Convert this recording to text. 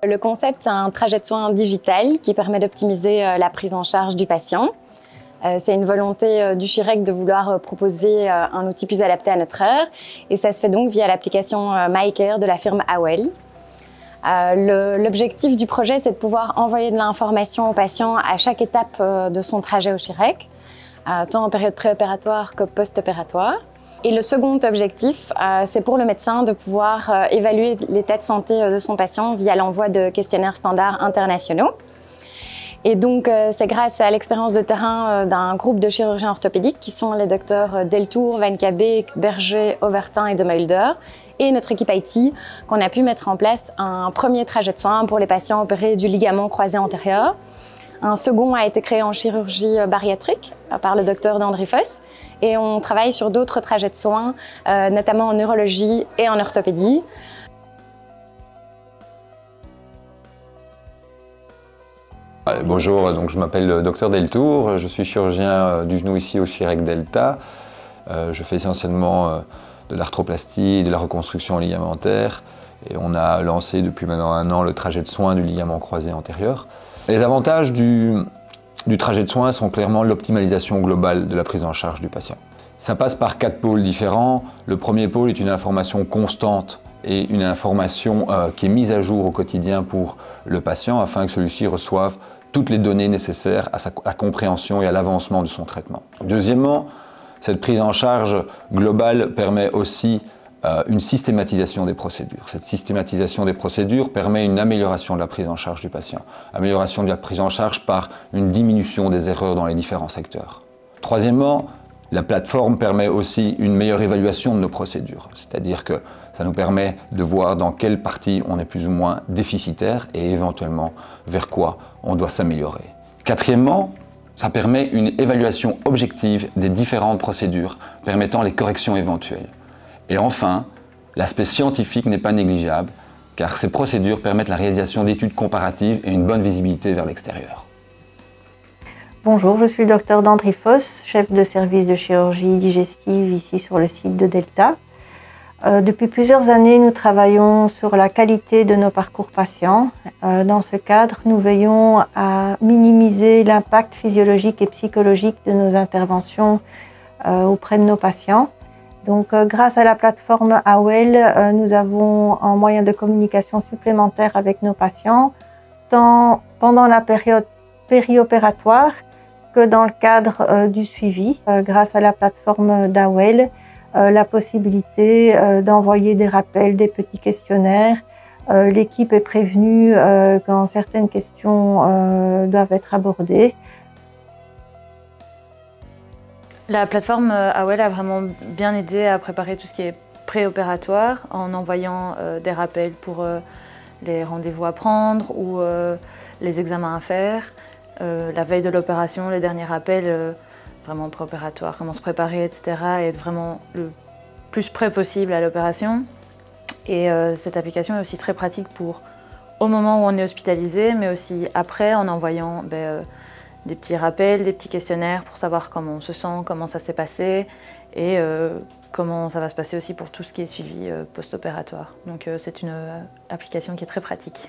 Le concept, c'est un trajet de soins digital qui permet d'optimiser la prise en charge du patient. C'est une volonté du Chirec de vouloir proposer un outil plus adapté à notre heure et ça se fait donc via l'application MyCare de la firme Awell. L'objectif du projet, c'est de pouvoir envoyer de l'information au patient à chaque étape de son trajet au Chirec, tant en période préopératoire que post-opératoire. Et le second objectif, c'est pour le médecin de pouvoir évaluer l'état de santé de son patient via l'envoi de questionnaires standards internationaux. Et donc, c'est grâce à l'expérience de terrain d'un groupe de chirurgiens orthopédiques qui sont les docteurs Deltour, Van Cabeek, Berger, Overtin et de Mulder et notre équipe IT qu'on a pu mettre en place un premier trajet de soins pour les patients opérés du ligament croisé antérieur. Un second a été créé en chirurgie bariatrique par le docteur d'André Foss et on travaille sur d'autres trajets de soins, notamment en neurologie et en orthopédie. Bonjour, donc je m'appelle Dr Deltour, je suis chirurgien du genou ici au Chirec Delta. Je fais essentiellement de l'arthroplastie, de la reconstruction ligamentaire et on a lancé depuis maintenant 1 an le trajet de soins du ligament croisé antérieur. Les avantages du trajet de soins sont clairement l'optimalisation globale de la prise en charge du patient. Ça passe par 4 pôles différents. Le premier pôle est une information constante et une information qui est mise à jour au quotidien pour le patient afin que celui-ci reçoive toutes les données nécessaires à sa compréhension et à l'avancement de son traitement. Deuxièmement, cette prise en charge globale permet aussi une systématisation des procédures. Cette systématisation des procédures permet une amélioration de la prise en charge du patient. Amélioration de la prise en charge par une diminution des erreurs dans les différents secteurs. Troisièmement, la plateforme permet aussi une meilleure évaluation de nos procédures. C'est-à-dire que ça nous permet de voir dans quelle partie on est plus ou moins déficitaire et éventuellement vers quoi on doit s'améliorer. Quatrièmement, ça permet une évaluation objective des différentes procédures permettant les corrections éventuelles. Et enfin, l'aspect scientifique n'est pas négligeable car ces procédures permettent la réalisation d'études comparatives et une bonne visibilité vers l'extérieur. Bonjour, je suis le docteur d'André Foss, chef de service de chirurgie digestive ici sur le site de Delta. Depuis plusieurs années, nous travaillons sur la qualité de nos parcours patients. Dans ce cadre, nous veillons à minimiser l'impact physiologique et psychologique de nos interventions auprès de nos patients. Donc, grâce à la plateforme Awell, nous avons un moyen de communication supplémentaire avec nos patients, tant pendant la période périopératoire que dans le cadre du suivi. Grâce à la plateforme d'Awell, la possibilité d'envoyer des rappels, des petits questionnaires. L'équipe est prévenue quand certaines questions doivent être abordées. La plateforme Awell a vraiment bien aidé à préparer tout ce qui est préopératoire en envoyant des rappels pour les rendez-vous à prendre ou les examens à faire. La veille de l'opération, les derniers rappels vraiment préopératoire, comment se préparer, etc. et être vraiment le plus près possible à l'opération. Et cette application est aussi très pratique pour au moment où on est hospitalisé, mais aussi après en envoyant des petits rappels, des petits questionnaires pour savoir comment on se sent, comment ça s'est passé et comment ça va se passer aussi pour tout ce qui est suivi post-opératoire. Donc c'est une application qui est très pratique.